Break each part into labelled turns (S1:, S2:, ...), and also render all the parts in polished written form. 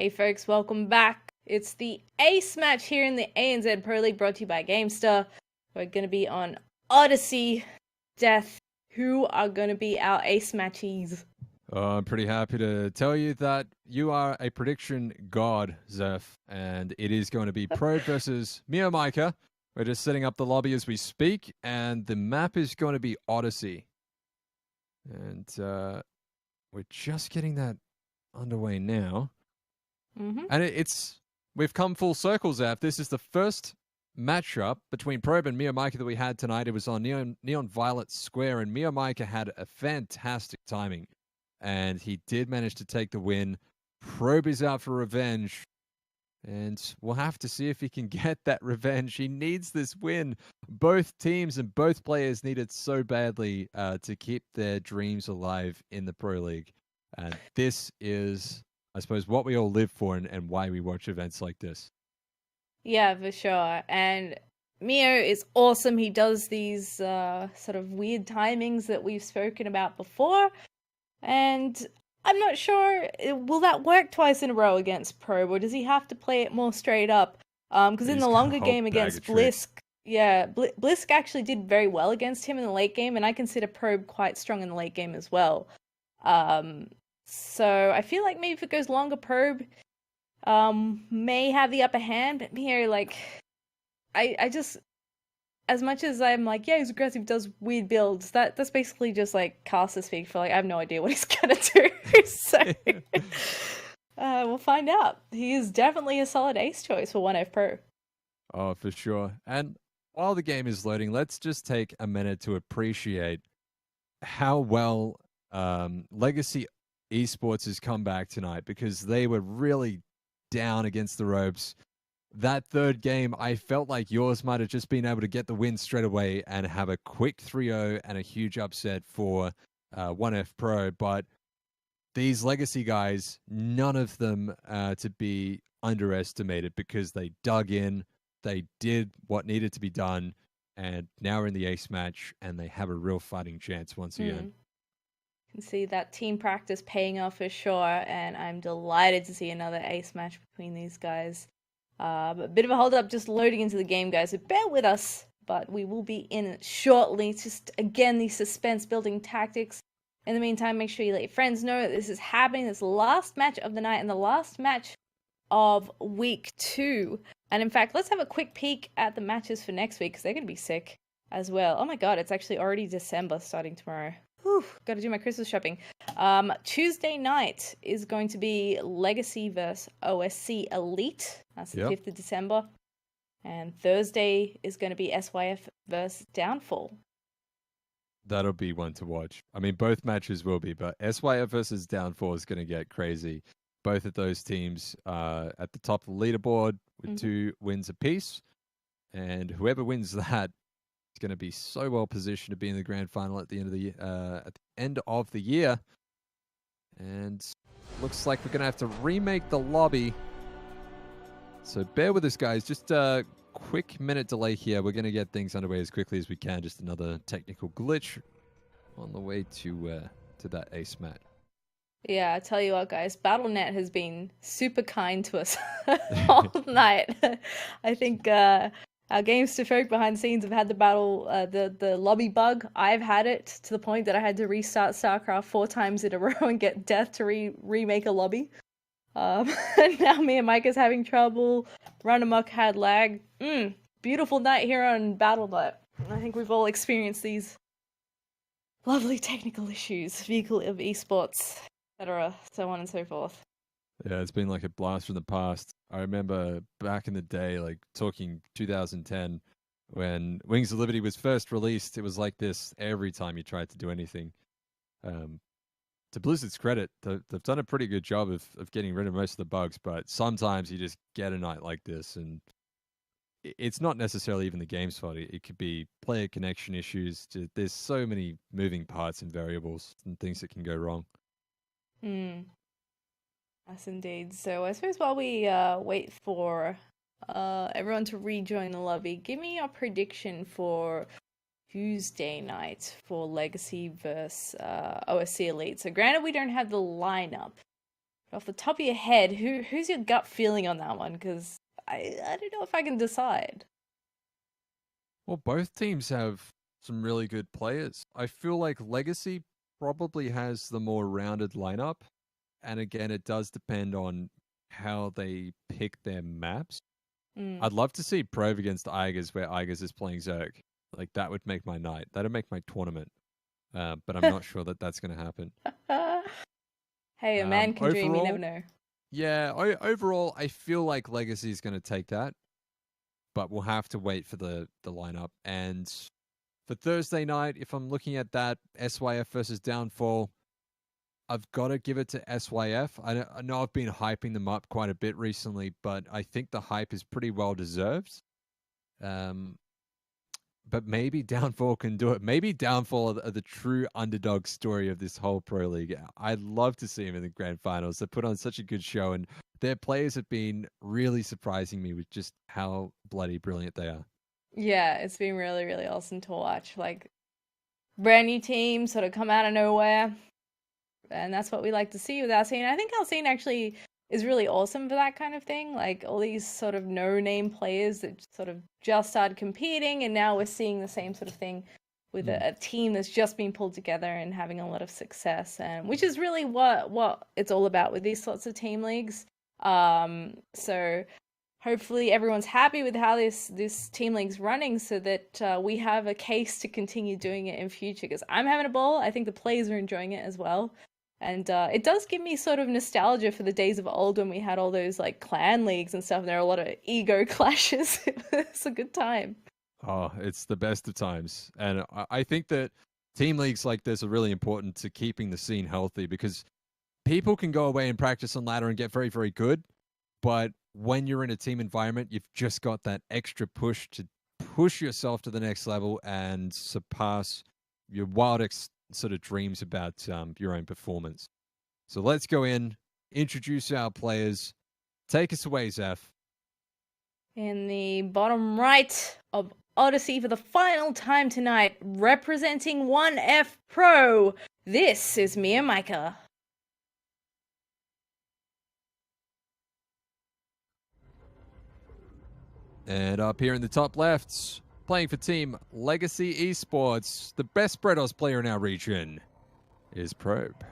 S1: Hey folks, welcome back. It's the Ace match here in the ANZ Pro League brought to you by GameStar. We're going to be on Odyssey, Death. Who are going to be our Ace matchies?
S2: I'm pretty happy to tell you that you are a prediction god, Zeph, and it is going to be Probe versus Meomaika. We're just setting up the lobby as we speak, and the map is going to be Odyssey. And we're just getting that underway now.
S1: Mm-hmm.
S2: And we've come full circle, Zeph. This is the first matchup between Probe and Meomaika that we had tonight. It was on Neon Violet Square, and Meomaika had a fantastic timing. And he did manage to take the win. Probe is out for revenge. And we'll have to see if he can get that revenge. He needs this win. Both teams and both players need it so badly to keep their dreams alive in the Pro League. And this is, I suppose, what we all live for and why we watch events like this.
S1: Yeah, for sure. And Mio is awesome. He does these sort of weird timings that we've spoken about before. And I'm not sure, will that work twice in a row against Probe, or does he have to play it more straight up? Because in the longer game against Blisk, Blisk actually did very well against him in the late game, and I consider Probe quite strong in the late game as well. So I feel like maybe if it goes longer, Probe may have the upper hand, but here, like, I just, as much as I'm like, yeah, he's aggressive, does weird builds, that's basically just like caster speak for like, I have no idea what he's gonna do. So we'll find out. He is definitely a solid ace choice for 1F Pro.
S2: Oh, for sure. And while the game is loading, let's just take a minute to appreciate how well Legacy Esports has come back tonight, because they were really down against the ropes. That third game, I felt like yours might have just been able to get the win straight away and have a quick 3-0 and a huge upset for 1F Pro. But these Legacy guys, none of them to be underestimated, because they dug in, they did what needed to be done, and now we're in the ace match, and they have a real fighting chance once again.
S1: You can see that team practice paying off for sure, and I'm delighted to see another ace match between these guys. A bit of a hold up just loading into the game, guys, so bear with us, but we will be in it shortly. It's just, again, these suspense building tactics. In the meantime, make sure you let your friends know that this is happening. This last match of the night and the last match of week 2. And in fact, let's have a quick peek at the matches for next week, because they're going to be sick as well. Oh my god, it's actually already December starting tomorrow. Whew, got to do my Christmas shopping. Tuesday night is going to be Legacy vs OSC Elite. That's the 5th of December. And Thursday is going to be SYF vs Downfall.
S2: That'll be one to watch. I mean, both matches will be, but SYF versus Downfall is going to get crazy. Both of those teams are at the top of the leaderboard with 2 wins apiece. And whoever wins that is going to be so well positioned to be in the grand final at the end of the year. And looks like we're going to have to remake the lobby. So bear with us, guys. Just a quick minute delay here. We're going to get things underway as quickly as we can. Just another technical glitch on the way to that ace match.
S1: Yeah, I tell you what, guys, Battle.net has been super kind to us all night. I think our games to folk behind the scenes have had the lobby bug. I've had it to the point that I had to restart StarCraft 4 times in a row and get Death to remake a lobby. And now Meomaika's having trouble. Run Amok had lag. Beautiful night here on Battle.net. I think we've all experienced these lovely technical issues, vehicle of esports, etc., so on and so forth.
S2: Yeah, it's been like a blast from the past. I remember back in the day, like talking 2010, when Wings of Liberty was first released, it was like this every time you tried to do anything. To Blizzard's credit, they've done a pretty good job of getting rid of most of the bugs, but sometimes you just get a night like this, and it's not necessarily even the game's fault. It could be player connection issues. There's so many moving parts and variables and things that can go wrong.
S1: Yes, indeed. So I suppose while we wait for everyone to rejoin the lobby, give me your prediction for Tuesday night for Legacy vs OSC Elite. So granted, we don't have the lineup Off the top of your head, who's your gut feeling on that one? Because I don't know if I can decide.
S2: Well, both teams have some really good players. I feel like Legacy probably has the more rounded lineup. And again, it does depend on how they pick their maps.
S1: Mm.
S2: I'd love to see Probe against Igers where Igers is playing Zerg. Like, that would make my night. That'd make my tournament. But I'm not sure that that's going to happen.
S1: Hey, a man can dream, you never
S2: Overall,
S1: know.
S2: yeah, overall, I feel like Legacy is going to take that. But we'll have to wait for the lineup. And for Thursday night, if I'm looking at that, SYF versus Downfall, I've got to give it to SYF. I know I've been hyping them up quite a bit recently, but I think the hype is pretty well deserved. But maybe Downfall can do it. Maybe Downfall are the true underdog story of this whole Pro League. I'd love to see them in the grand finals. They put on such a good show, and their players have been really surprising me with just how bloody brilliant they are.
S1: Yeah, it's been really, really awesome to watch. Like, brand new team sort of come out of nowhere. And that's what we like to see with our scene. I think our scene actually is really awesome for that kind of thing. Like, all these sort of no-name players that sort of just started competing, and now we're seeing the same sort of thing with a team that's just been pulled together and having a lot of success, and which is really what it's all about with these sorts of team leagues. So hopefully everyone's happy with how this team league's running, so that we have a case to continue doing it in future. Because I'm having a ball. I think the players are enjoying it as well. And it does give me sort of nostalgia for the days of old when we had all those like clan leagues and stuff, and there are a lot of ego clashes. It's a good time.
S2: Oh, it's the best of times. And I think that team leagues like this are really important to keeping the scene healthy, because people can go away and practice on ladder and get very, very good. But when you're in a team environment, you've just got that extra push to push yourself to the next level and surpass your wildest sort of dreams about your own performance. So let's go in, introduce our players. Take us away, Zeph.
S1: In the bottom right of Odyssey for the final time tonight, representing 1F Pro, this is Meomaika.
S2: And up here in the top left, playing for Team Legacy Esports, the best Bredos player in our region is Probe.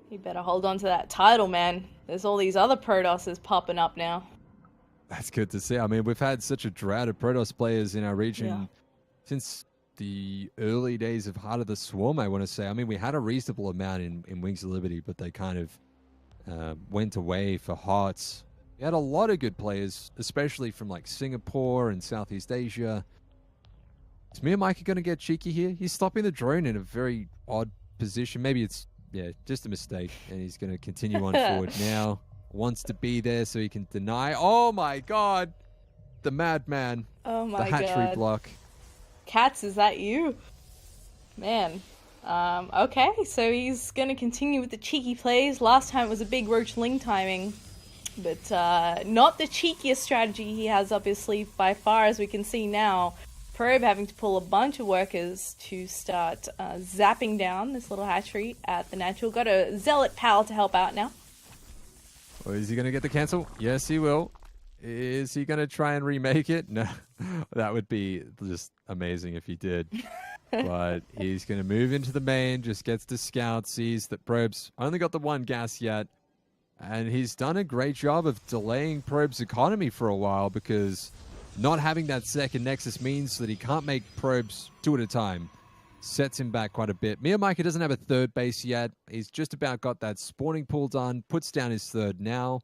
S1: You better hold on to that title, man. There's all these other Prodosses popping up now.
S2: That's good to see. I mean, we've had such a drought of Protoss players in our region since the early days of Heart of the Swarm, I want to say. I mean, we had a reasonable amount in Wings of Liberty, but they kind of went away for Hearts. We had a lot of good players, especially from like Singapore and Southeast Asia. Is Meomaika going to get cheeky here? He's stopping the drone in a very odd position. Maybe it's, just a mistake. And he's going to continue on forward now. Wants to be there so he can deny. Oh my god! The madman.
S1: Oh my god.
S2: The hatchery block.
S1: Cats, is that you? Man. Okay, so he's going to continue with the cheeky plays. Last time it was a big Roach Ling timing. But not the cheekiest strategy he has up his sleeve by far, as we can see now. Probe having to pull a bunch of workers to start zapping down this little hatchery at the natural. Got a Zealot pal to help out now.
S2: Oh, is he going to get the cancel? Yes, he will. Is he going to try and remake it? No. That would be just amazing if he did. But he's going to move into the main, just gets to scout, sees that Probe's only got the one gas yet. And he's done a great job of delaying Probe's economy for a while, because not having that second Nexus means that he can't make Probes two at a time. Sets him back quite a bit. Meomaika doesn't have a third base yet. He's just about got that spawning pool done. Puts down his third now.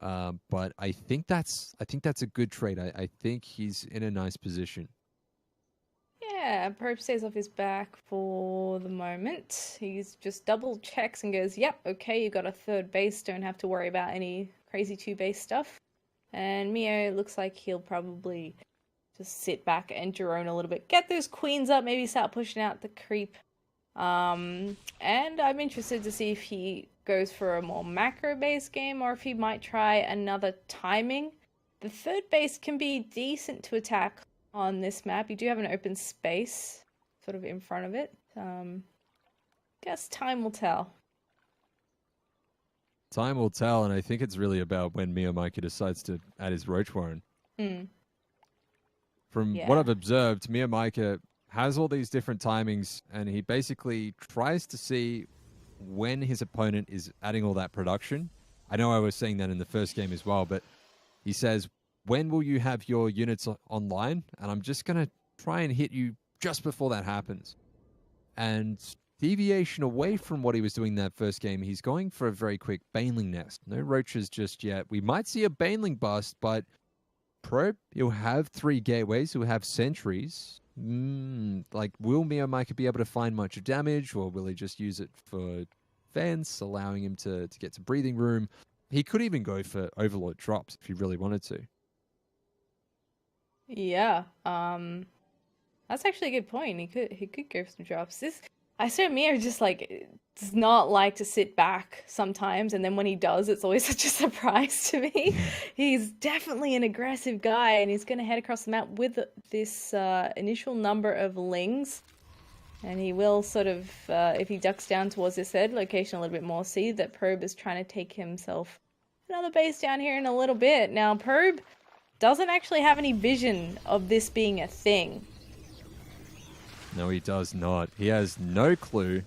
S2: But I think that's a good trade. I think he's in a nice position.
S1: Yeah, Probe stays off his back for the moment. He's just double checks and goes, yep, okay, you got a third base. Don't have to worry about any crazy two base stuff. And Mio looks like he'll probably just sit back and drone a little bit. Get those queens up, maybe start pushing out the creep. And I'm interested to see if he goes for a more macro-based game or if he might try another timing. The third base can be decent to attack on this map. You do have an open space sort of in front of it. Guess time will tell.
S2: Time will tell, and I think it's really about when Meomaika decides to add his Roach Warren.
S1: Mm.
S2: From what
S1: Yeah.
S2: I've observed, Meomaika has all these different timings, and he basically tries to see when his opponent is adding all that production. I know I was saying that in the first game as well, but he says, when will you have your units online? And I'm just going to try and hit you just before that happens. And deviation away from what he was doing that first game, he's going for a very quick Baneling nest. No roaches just yet. We might see a Baneling bust, but Probe, he'll have 3 gateways, he'll have sentries. Like, will Meomaika be able to find much damage, or will he just use it for fence, allowing him to get some breathing room? He could even go for Overlord drops if he really wanted to.
S1: Yeah. That's actually a good point. He could go for some drops. I swear Mia just like does not like to sit back sometimes, and then when he does, it's always such a surprise to me. He's definitely an aggressive guy, and he's gonna head across the map with this initial number of lings. And he will sort of, if he ducks down towards this third location a little bit more, see that Probe is trying to take himself another base down here in a little bit. Now, Probe doesn't actually have any vision of this being a thing.
S2: No, he does not. He has no clue.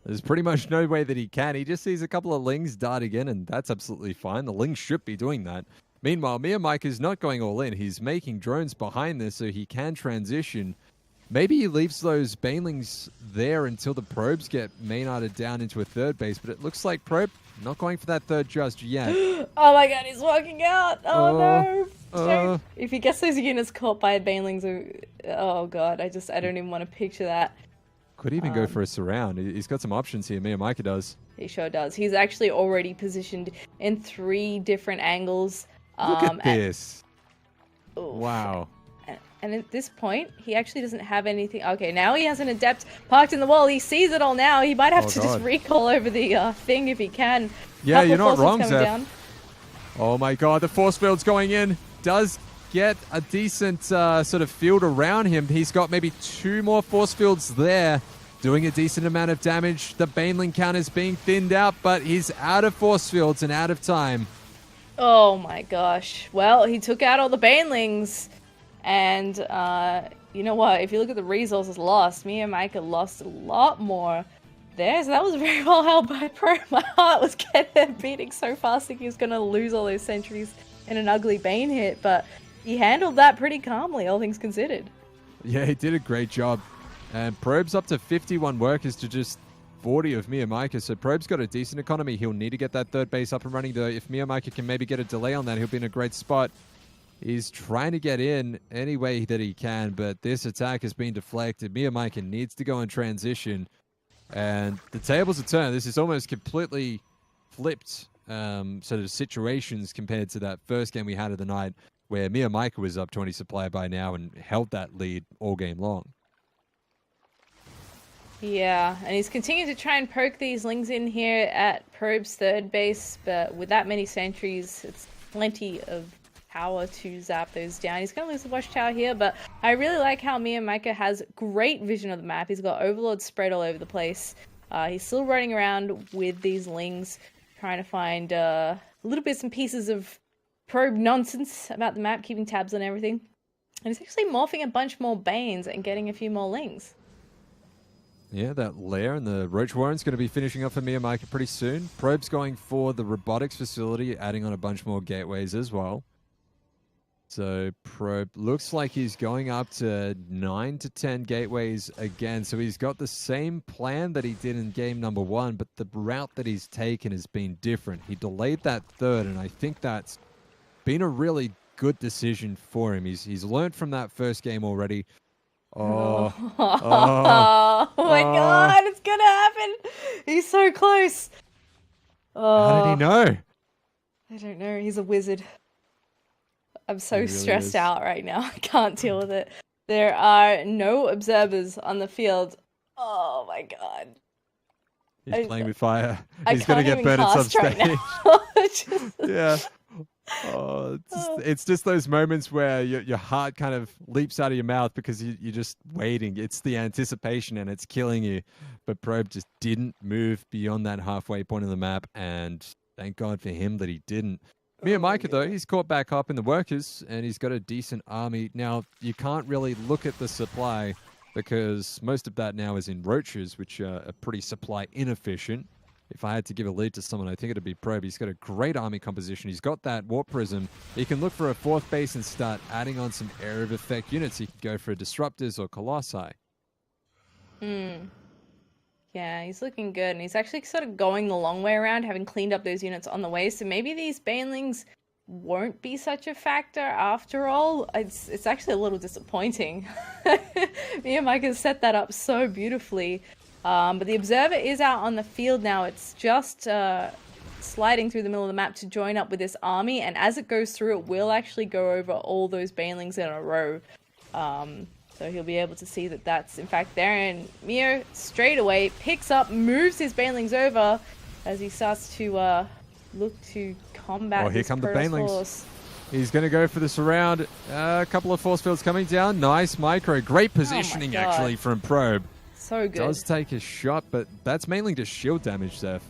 S2: There's pretty much no way that he can. He just sees a couple of lings darting in, and that's absolutely fine. The lings should be doing that. Meanwhile, Meomaika is not going all in. He's making drones behind this so he can transition. Maybe he leaves those Banelings there until the probes get Maynarded down into a third base, but it looks like Probe not going for that third just yet.
S1: Oh my god, he's walking out! Oh no! If he gets those units caught by Banelings, oh god, I don't even want to picture that.
S2: Could even go for a surround. He's got some options here, Meomaika does.
S1: He sure does. He's actually already positioned in 3 different angles.
S2: Look at this.
S1: Oof.
S2: Wow.
S1: And at this point, he actually doesn't have anything. Okay, now he has an adept parked in the wall. He sees it all now. He might have to just recall over the thing if he can.
S2: Yeah, you're not wrong, Zeph. Oh my god, the force field's going in. Does get a decent sort of field around him. He's got maybe 2 more force fields there, doing a decent amount of damage. The Baneling count is being thinned out, but he's out of force fields and out of time.
S1: Oh my gosh. Well, he took out all the Banelings. And, you know what? If you look at the resources lost, Meomaika lost a lot more there. So that was very well held by Pro. My heart was beating so fast that he was going to lose all those sentries in an ugly Bane hit. But he handled that pretty calmly, all things considered.
S2: Yeah, he did a great job. And Probe's up to 51 workers to just 40 of Meomaika. So Probe's got a decent economy. He'll need to get that third base up and running, though. If Meomaika can maybe get a delay on that, he'll be in a great spot. He's trying to get in any way that he can, but this attack has been deflected. Meomaika needs to go in transition, and the tables are turned. This is almost completely flipped sort of situations compared to that first game we had of the night, where Meomaika was up 20 supply by now and held that lead all game long.
S1: Yeah, and he's continuing to try and poke these lings in here at Probe's third base, but with that many sentries, it's plenty of power to zap those down. He's going to lose the watchtower here, but I really like how Meomaika has great vision of the map. He's got overlords spread all over the place. He's still running around with these lings, trying to find little bits and pieces of Probe nonsense about the map, keeping tabs on everything. And he's actually morphing a bunch more Banes and getting a few more lings.
S2: Yeah, that lair and the Roach Warren's going to be finishing up for Meomaika pretty soon. Probe's going for the robotics facility, adding on a bunch more gateways as well. So Probe looks like he's going up to 9 to 10 gateways again. So he's got the same plan that he did in game number 1, but the route that he's taken has been different. He delayed that third, and I think that's been a really good decision for him. He's learned from that first game already. Oh
S1: My god, it's gonna happen! He's so close.
S2: How did he know?
S1: I don't know. He's a wizard. I'm so
S2: really
S1: stressed
S2: is.
S1: out right now. I can't deal with it. There are no observers on the field. Oh my god.
S2: He's playing with fire.
S1: I
S2: He's going to get burned at some stage.
S1: Right
S2: Yeah. Oh, it's just those moments where your heart kind of leaps out of your mouth because you're just waiting. It's the anticipation and it's killing you. But Probe just didn't move beyond that halfway point of the map, and Thank God for him that he didn't. Meomaika, though, he's caught back up in the workers, and he's got a decent army. Now, you can't really look at the supply because most of that now is in roaches, which are pretty supply inefficient. If I had to give a lead to someone, I think it'd be Probe. He's got a great army composition. He's got that Warp Prism. He can look for a fourth base and start adding on some area of effect units. He could go for Disruptors or Colossi.
S1: Yeah, he's looking good, and he's actually sort of going the long way around, having cleaned up those units on the way, so maybe these Banelings won't be such a factor after all. It's actually a little disappointing. Meomaika set that up so beautifully. But the Observer is out on the field now. It's just sliding through the middle of the map to join up with this army, and as it goes through, it will actually go over all those Banelings in a row. So he'll be able to see that that's in fact there, and Mio straight away picks up, moves his Banelings over as he starts to look to combat.
S2: Oh, here come the Banelings.
S1: Force.
S2: He's going to go for the surround. A couple of force fields coming down. Nice micro. Great positioning actually from Probe.
S1: So good.
S2: Does take a shot, but that's mainly just shield damage, Zeph.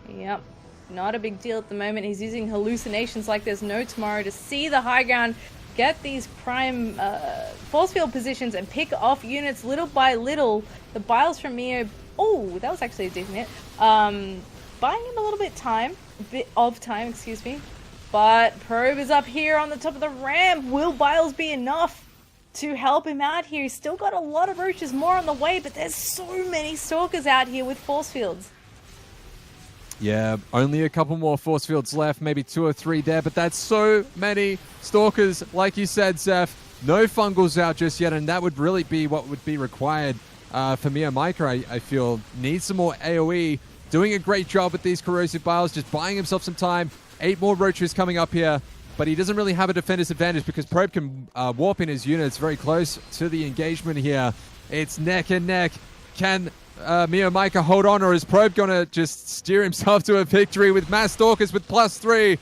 S1: Yep. Not a big deal at the moment. He's using hallucinations like there's no tomorrow to see the high ground, get these prime force field positions, and pick off units little by little. The Biles from Mio, oh, that was actually a decent hit. Buying him a little bit of time, excuse me. But Probe is up here on the top of the ramp. Will Biles be enough to help him out here? He's still got a lot of roaches, more on the way, but there's so many stalkers out here with force fields.
S2: Yeah, only a couple more force fields left, maybe 2 or 3 there, but that's so many stalkers. Like you said, Zeph, no fungals out just yet, and that would really be what would be required for Meomaika. I feel needs some more AoE. Doing a great job with these corrosive biles, just buying himself some time. 8 more roaches coming up here, but he doesn't really have a defender's advantage because Probe can warp in his units very close to the engagement here. It's neck and neck. Can Meomaika hold on, or is Probe going to just steer himself to a victory with mass stalkers with +3?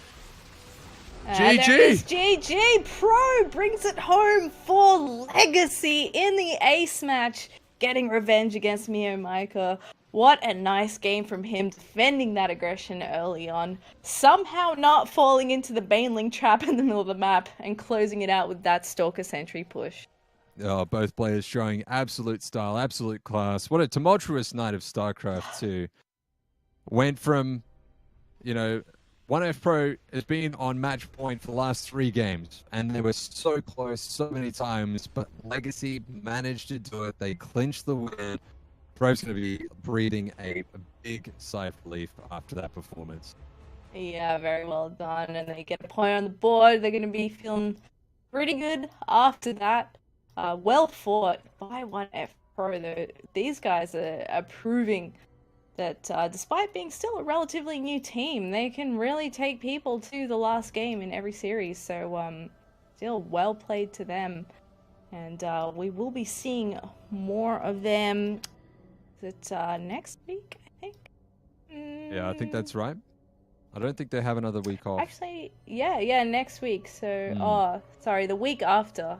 S2: GG!
S1: GG! Probe brings it home for Legacy in the ace match, getting revenge against Meomaika. What a nice game from him, defending that aggression early on, somehow not falling into the Baneling trap in the middle of the map, and closing it out with that Stalker Sentry push.
S2: Oh, both players showing absolute style, absolute class. What a tumultuous night of StarCraft too. Went from, 1F Pro has been on match point for the last 3 games, and they were so close so many times, but Legacy managed to do it. They clinched the win. Probe's going to be breathing a big sigh of relief after that performance.
S1: Yeah, very well done. And they get a point on the board. They're going to be feeling pretty good after that. Well fought by 1F Pro, though. These guys are proving that despite being still a relatively new team, they can really take people to the last game in every series. So still well played to them. And we will be seeing more of them. Is it next week, I think?
S2: Yeah, I think that's right. I don't think they have another week off.
S1: Actually, yeah, next week. So, the week after.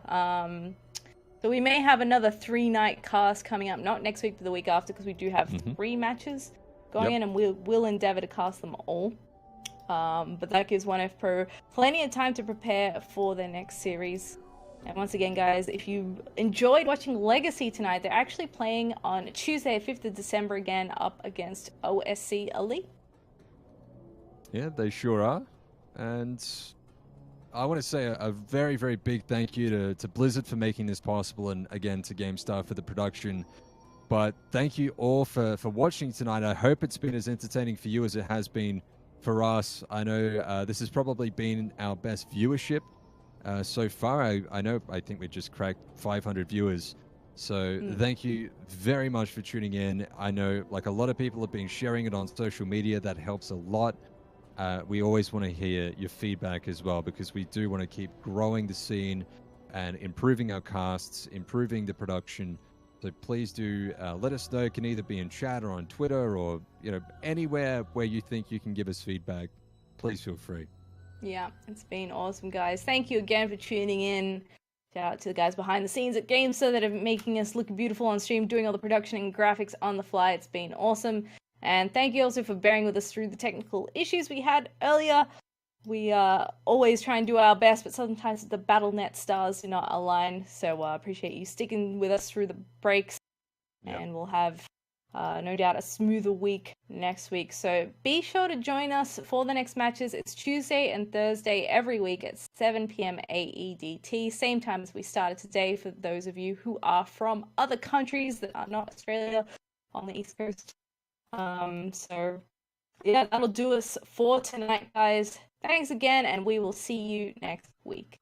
S1: So we may have another 3-night cast coming up. Not next week, but the week after, because we do have 3 matches going in, and we'll endeavor to cast them all. But that gives 1F Pro plenty of time to prepare for their next series. And once again, guys, if you enjoyed watching Legacy tonight, they're actually playing on Tuesday, 5th of December again, up against OSC Elite.
S2: Yeah, they sure are. And I want to say a very, very big thank you to Blizzard for making this possible, and again to GameStar for the production. But thank you all for watching tonight. I hope it's been as entertaining for you as it has been for us. I know this has probably been our best viewership so far. I think we just cracked 500 viewers. So thank you very much for tuning in. I know like a lot of people have been sharing it on social media. That helps a lot. We always want to hear your feedback as well, because we do want to keep growing the scene and improving our casts, improving the production. So please do let us know. It can either be in chat or on Twitter, or anywhere where you think you can give us feedback. Please feel free. Yeah, it's been awesome, guys. Thank you again for tuning in. Shout out to the guys behind the scenes at GameStar that are making us look beautiful on stream, doing all the production and graphics on the fly. It's been awesome.
S1: And thank you also for bearing with us through the technical issues we had earlier. We always try and do our best, but sometimes the BattleNet stars do not align. So appreciate you sticking with us through the breaks. Yep. And we'll have no doubt a smoother week next week. So be sure to join us for the next matches. It's Tuesday and Thursday every week at 7 p.m. AEDT, same time as we started today for those of you who are from other countries that are not Australia on the East Coast. So yeah, that'll do us for tonight, guys. Thanks again, and we will see you next week.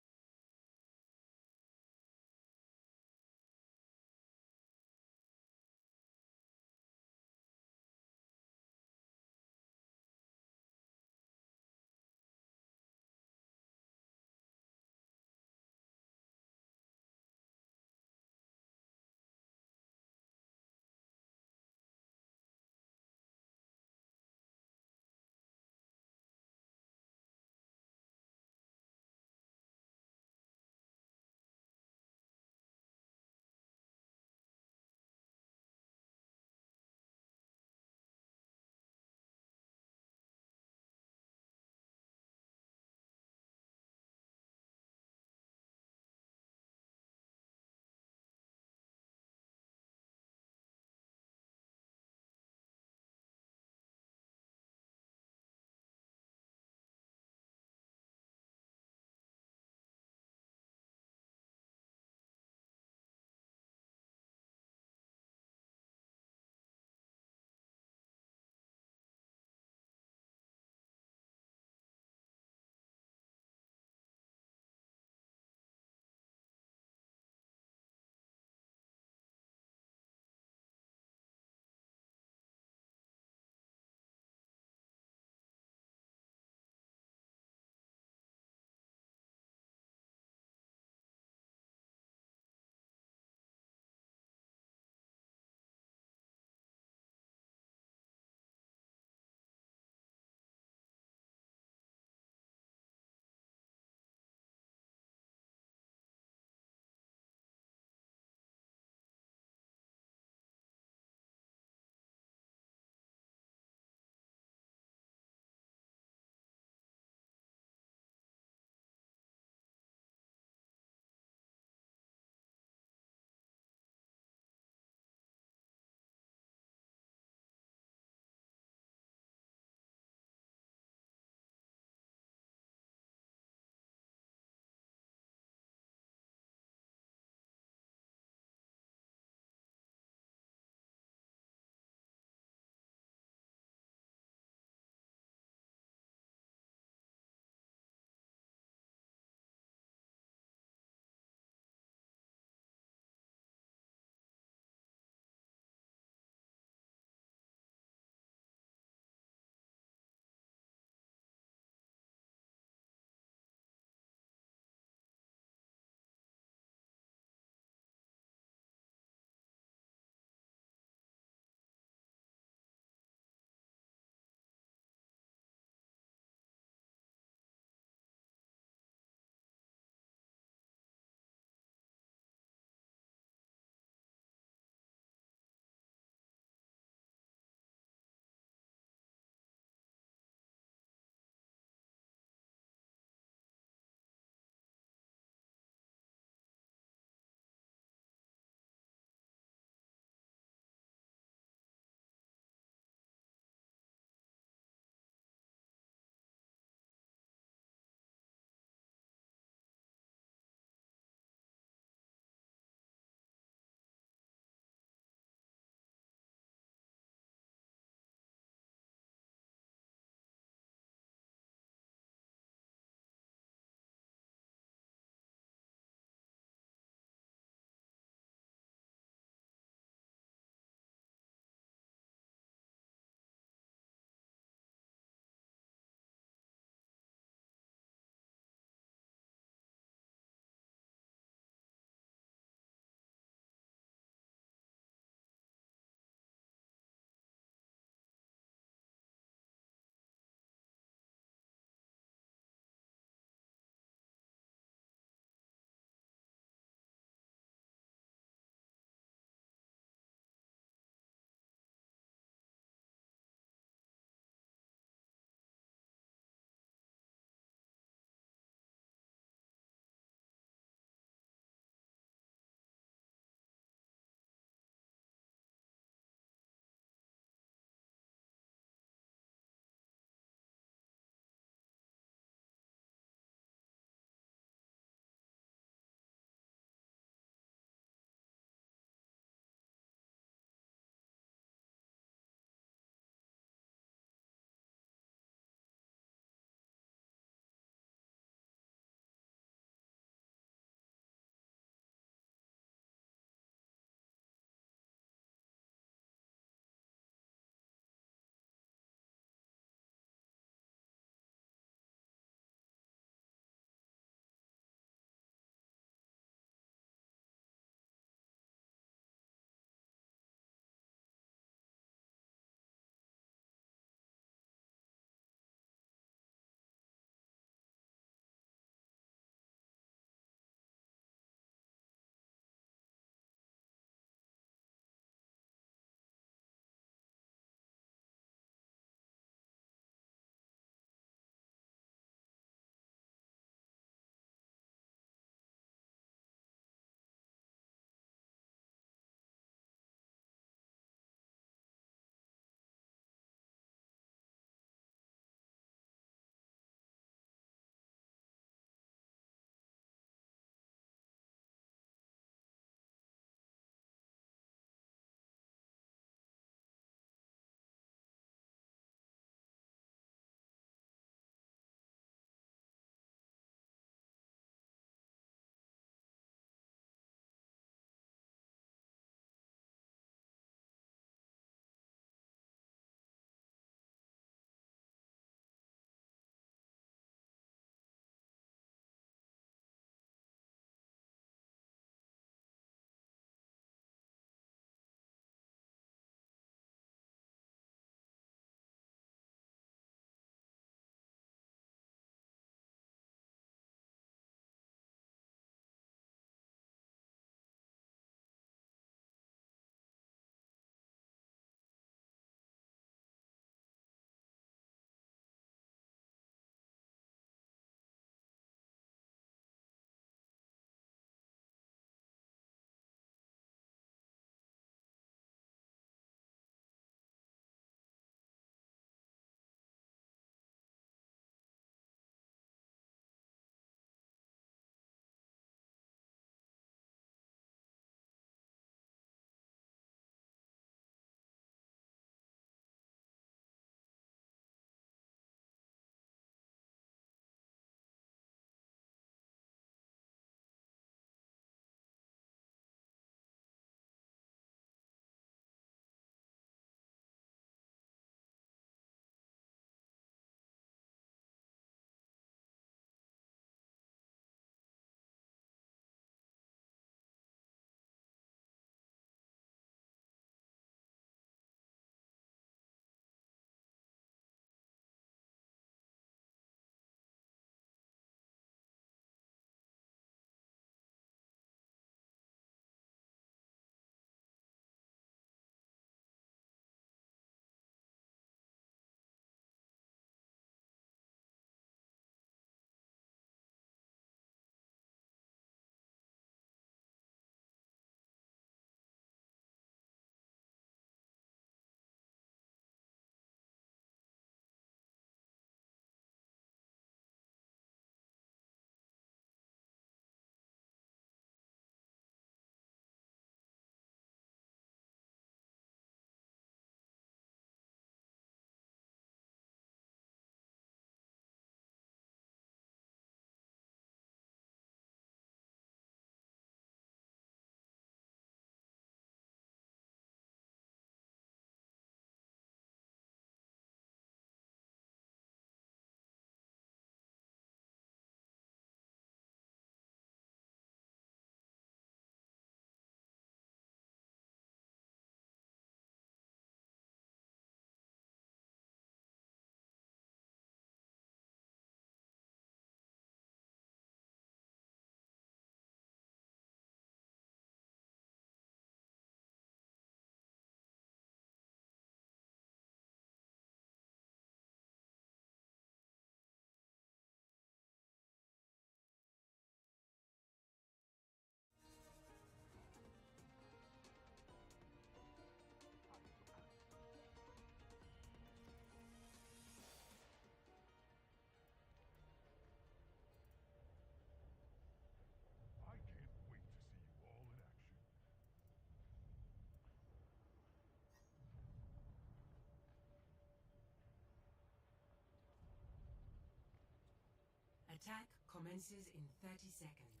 S3: Attack commences in 30 seconds.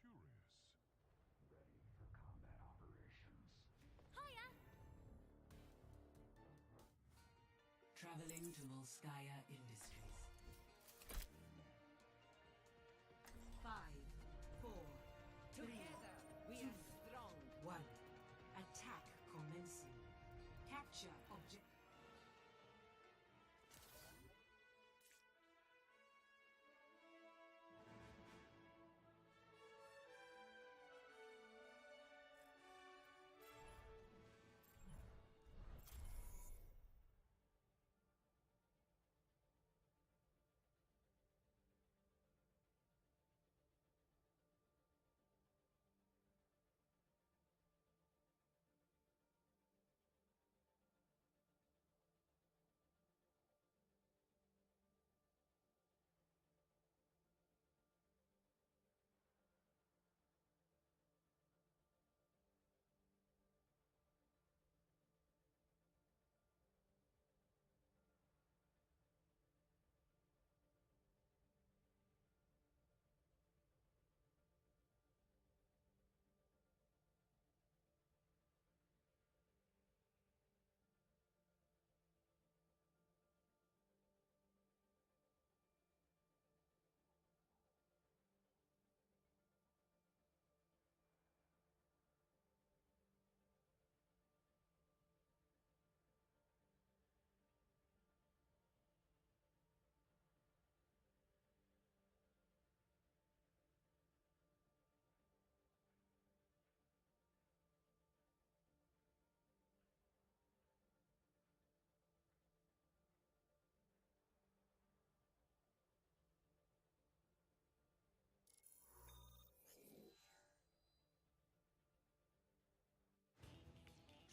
S4: Curious. Ready for combat operations.
S5: Hiya!
S3: Traveling to Volskaya Industries. 5, 4, 3,
S5: Together, we are strong.
S3: 1. Attack commencing. Capture object.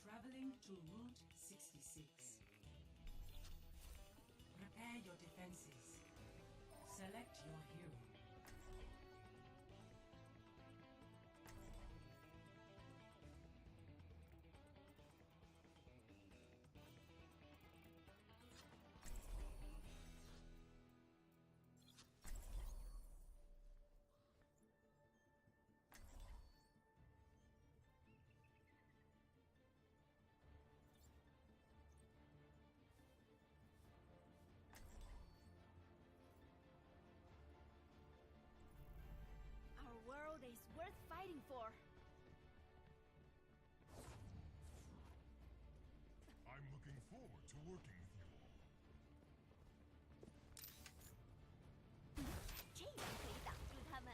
S3: Traveling to Route 66. Prepare your defenses. Select your hero.
S5: Our world is worth fighting for.
S4: I'm looking forward to working with you all.
S5: 这样可以挡住他们。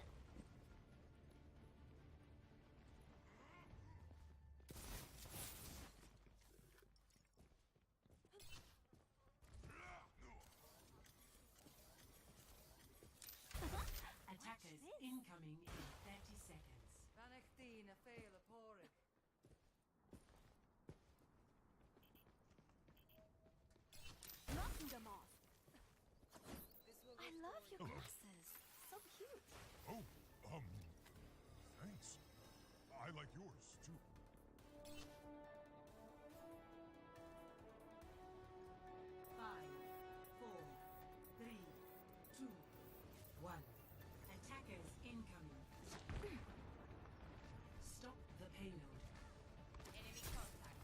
S3: Attackers incoming in 30 seconds.
S6: Vanechtina fail aporig.
S5: Knocking them off.
S6: This will
S5: I love your glasses. So cute.
S4: Oh, thanks. I like yours too.
S3: 5, 4, 3, 2, 1. Attackers incoming. Stop the payload.
S6: enemy contact.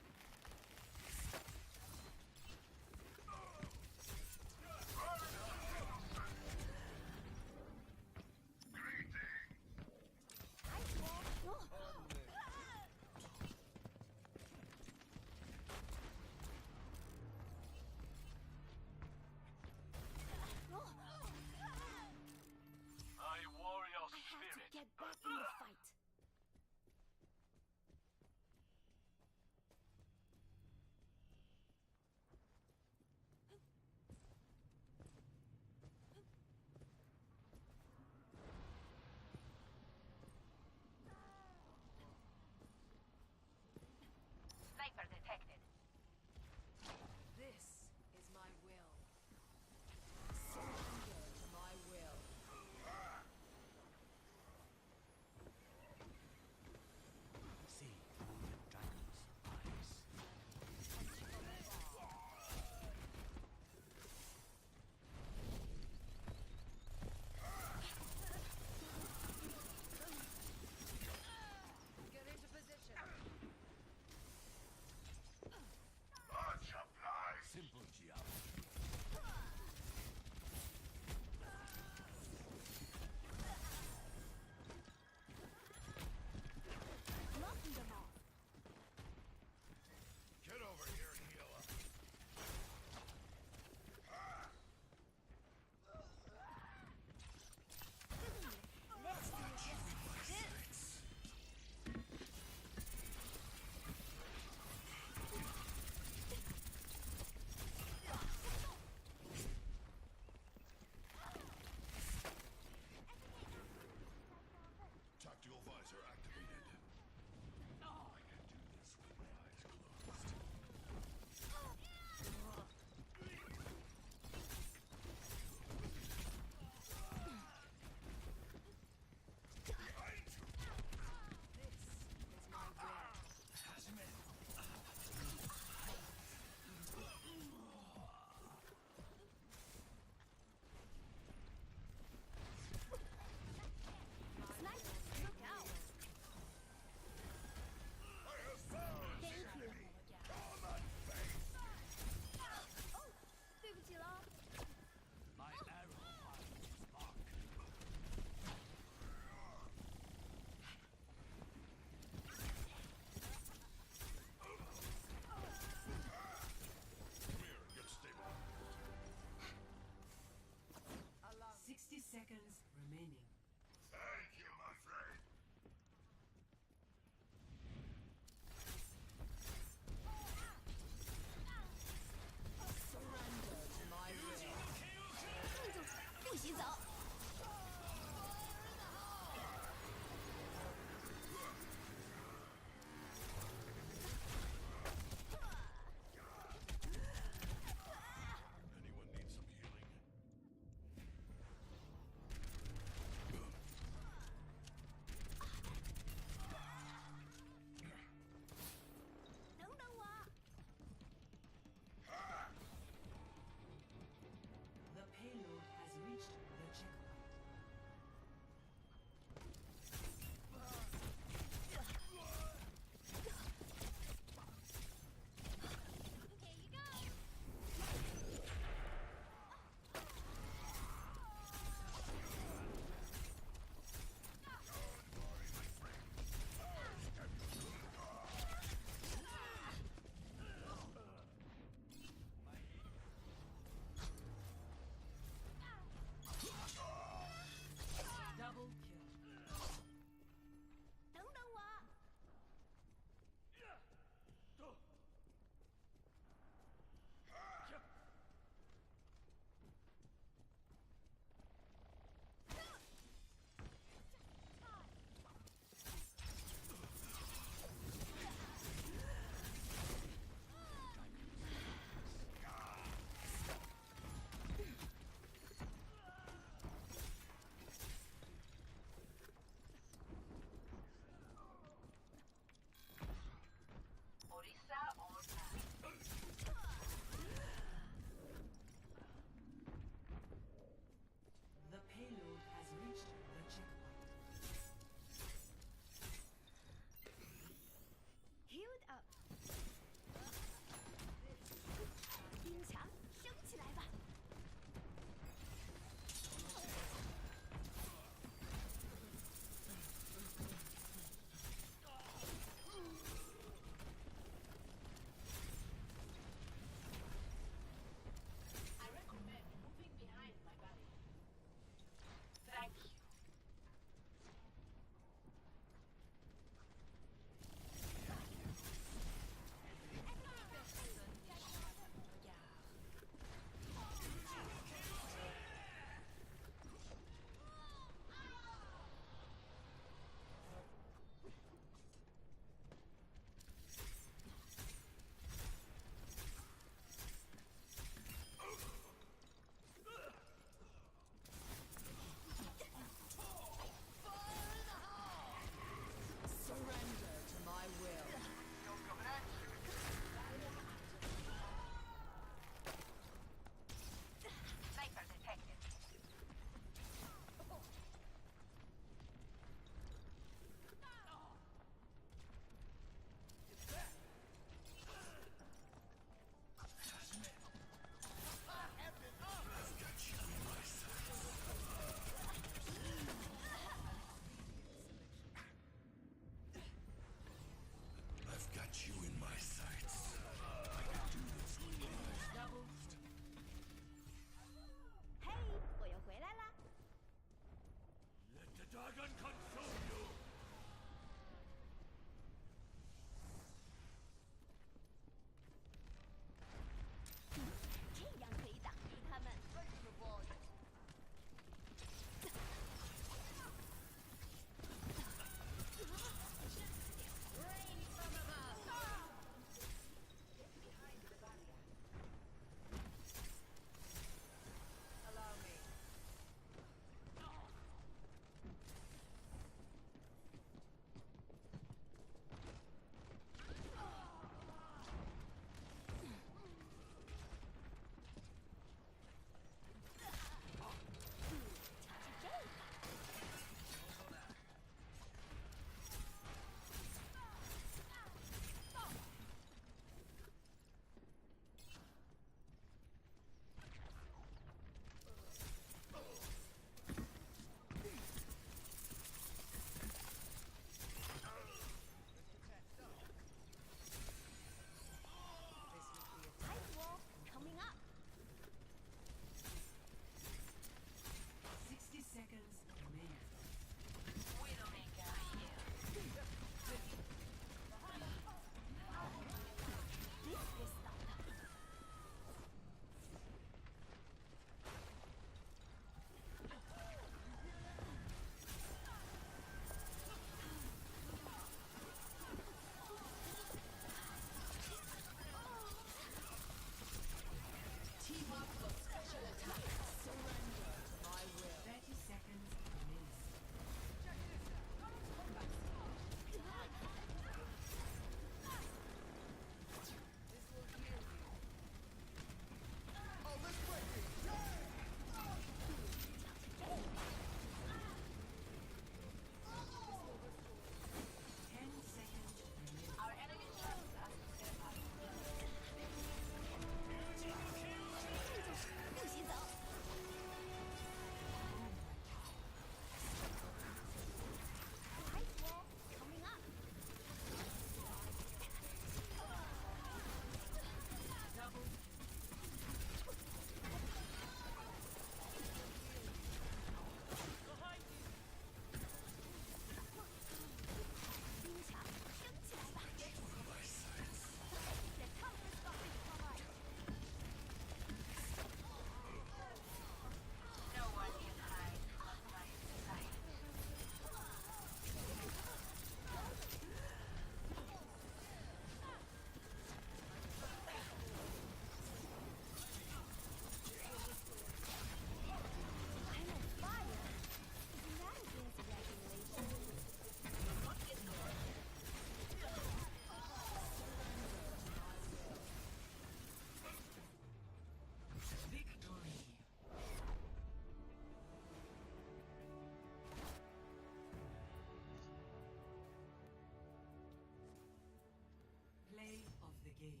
S3: game.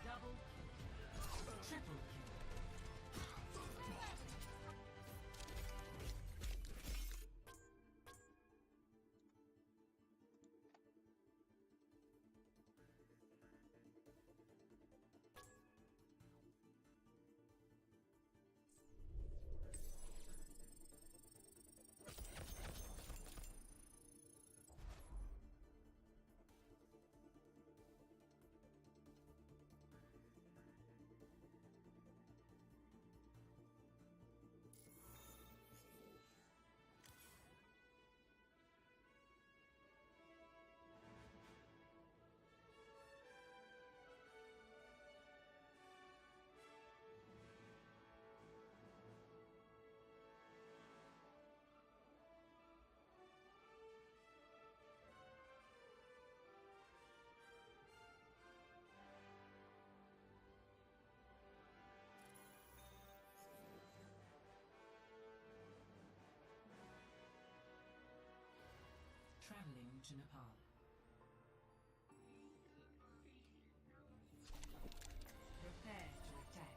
S3: Double kill. Triple kill. Traveling to Nepal. Prepare to attack.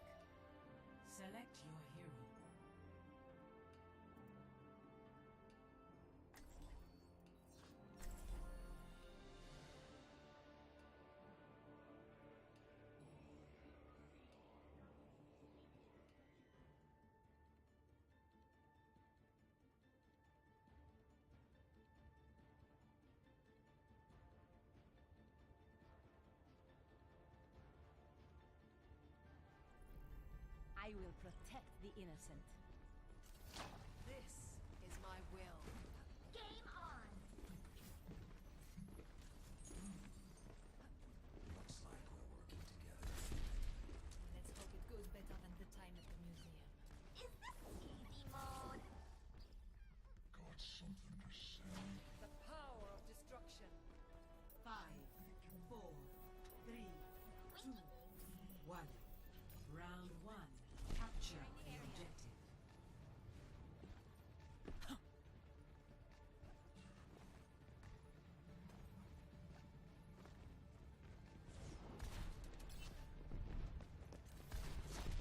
S3: Select your hero.
S7: I will protect the innocent.
S6: This is my will.
S5: Game on!
S8: Looks like we're working together.
S6: Let's hope it goes better than the time at the museum.
S5: Is this easy mode?
S4: Got something to say?
S6: The power of destruction.
S3: 5, 4, 3, 2, 1. Round 1. Capture the objective.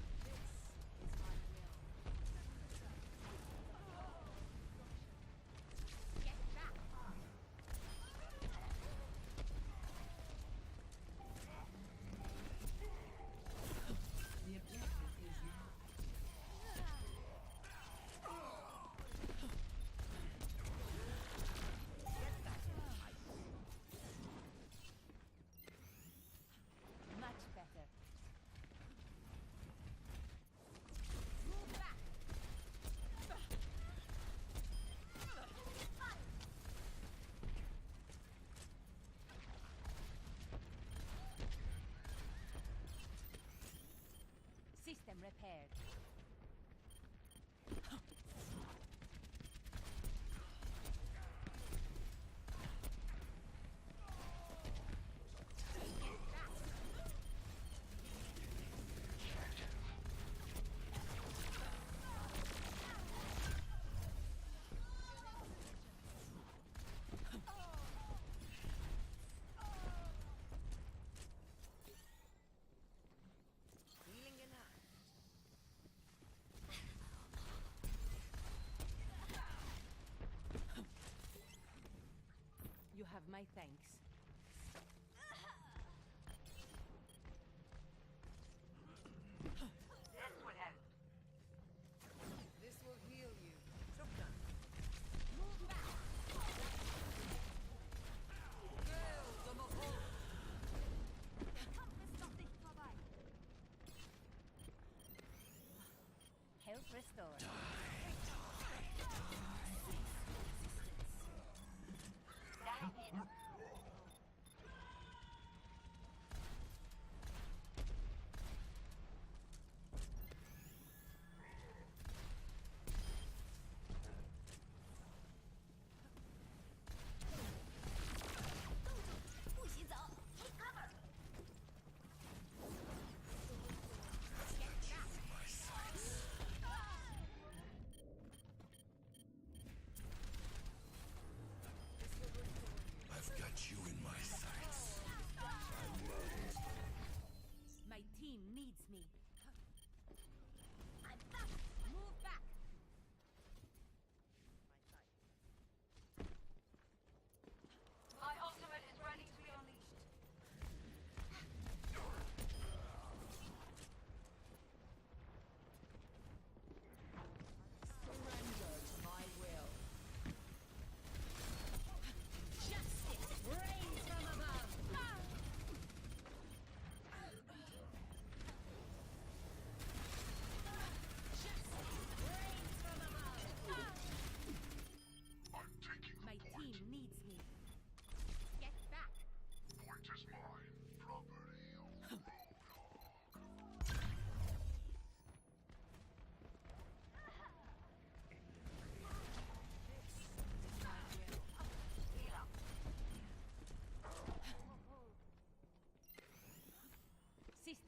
S6: This is my will.
S5: Get back!
S3: The objective is now.
S7: Much better.
S5: Move back!
S7: System repaired.
S6: Feeling enough.
S7: You have my thanks.
S6: This will heal you. Shotgun.
S5: Move back!
S6: Girls on the whole.
S5: Komm, ist doch nicht vorbei!
S7: Health restored.
S5: Take cover!
S8: My sights.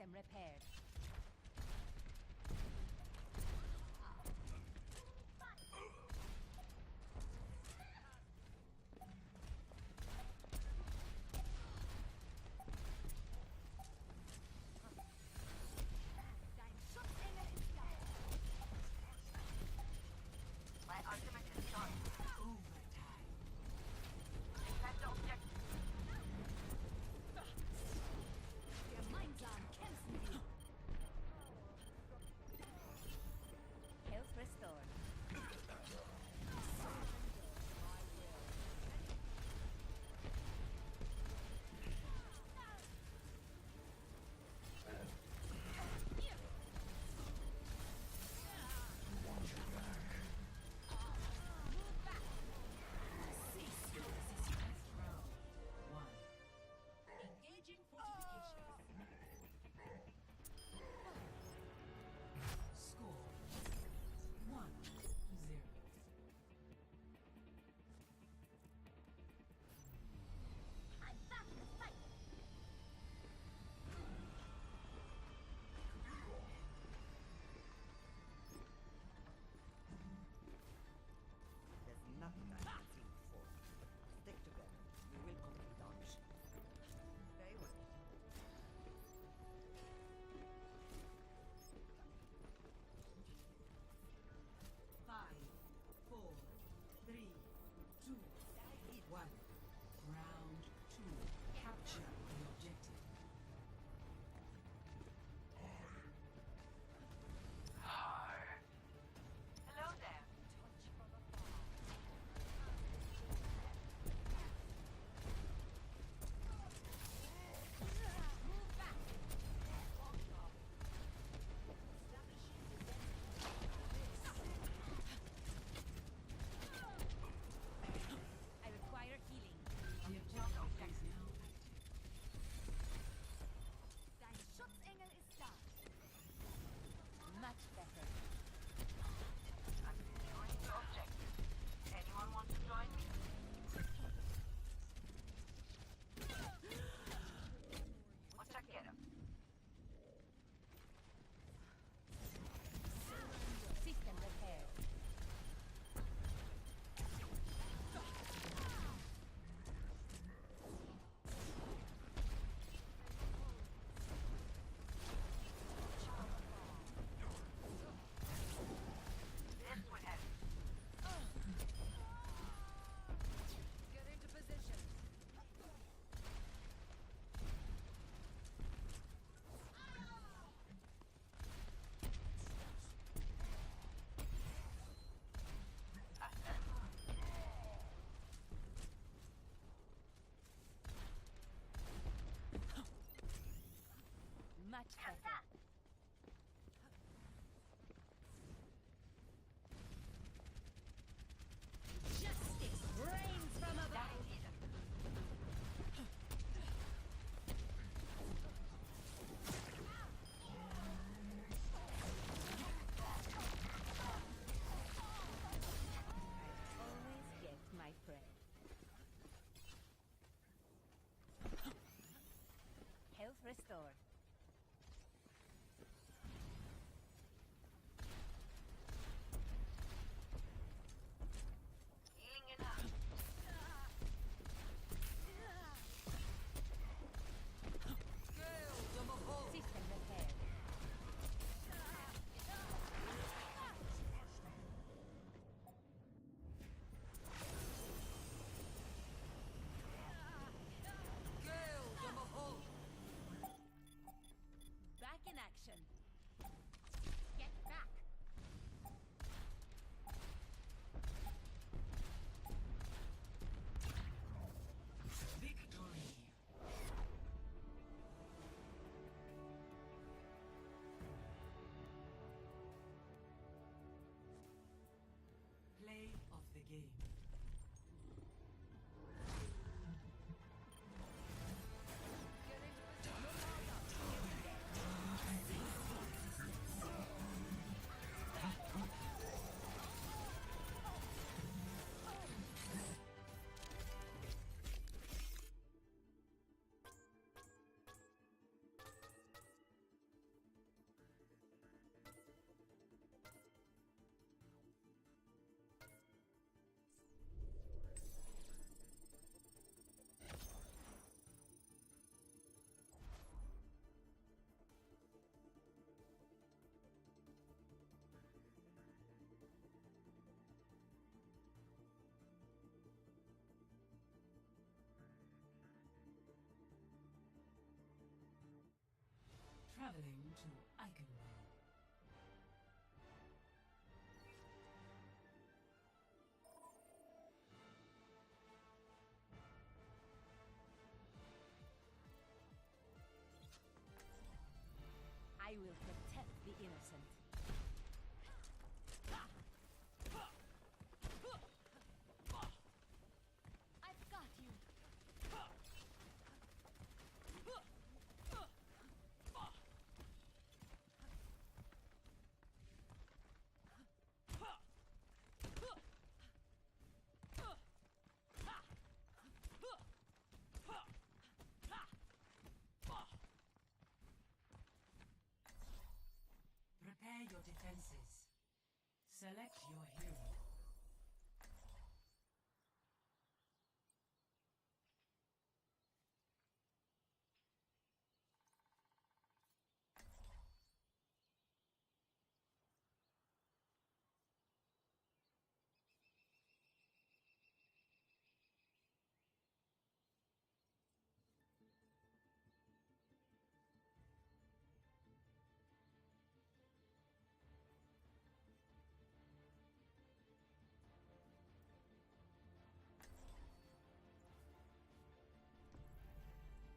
S7: System repaired.
S6: Dein Schutzengel ist da. My ultimate is charged.
S3: Overtime.
S6: Defend the objective. Gemeinsam kämpfen wir.
S7: Health restored.
S3: Round one. Engaging fortifications. Score 1-0.
S6: I'm back in the fight.
S9: There's nothing I haven't seen before. Stick together. We will complete our mission. Very well.
S3: Five, four, three, two, one. Round two. Capture the objective.
S6: Hello there.
S7: I require healing.
S3: The objective is now active.
S6: Dein Schutzengel ist da.
S7: Much better.
S6: I'm securing the objective. Anyone want to join me? Muchas quiero.
S7: System repaired.
S6: This would have Get into position.
S7: Much better.
S6: Justice reigns from above.
S7: Always get my friend. Health restored.
S6: Healing enough.
S7: System repaired. Back in action. Get back.
S3: Victory. Play of the game. to Eichenwald.
S7: I will protect the innocent. I've got you.
S3: Prepare your defenses. Select your hero.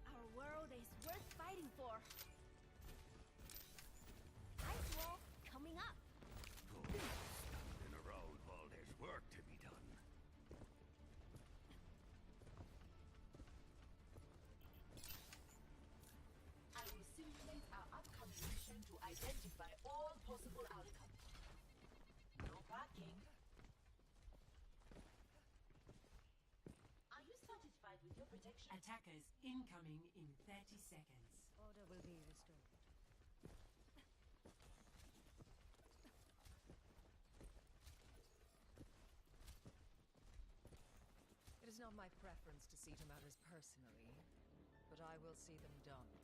S5: Our world is worth fighting for. Ice wall coming up.
S8: Standing around while there's work to be done.
S10: I will simulate our upcoming mission to identify all possible outcomes. No backing. Are you satisfied with your protection?
S3: Attackers incoming in 30 seconds.
S7: Order will be restored.
S11: It is not my preference to see to matters personally, but I will see them done.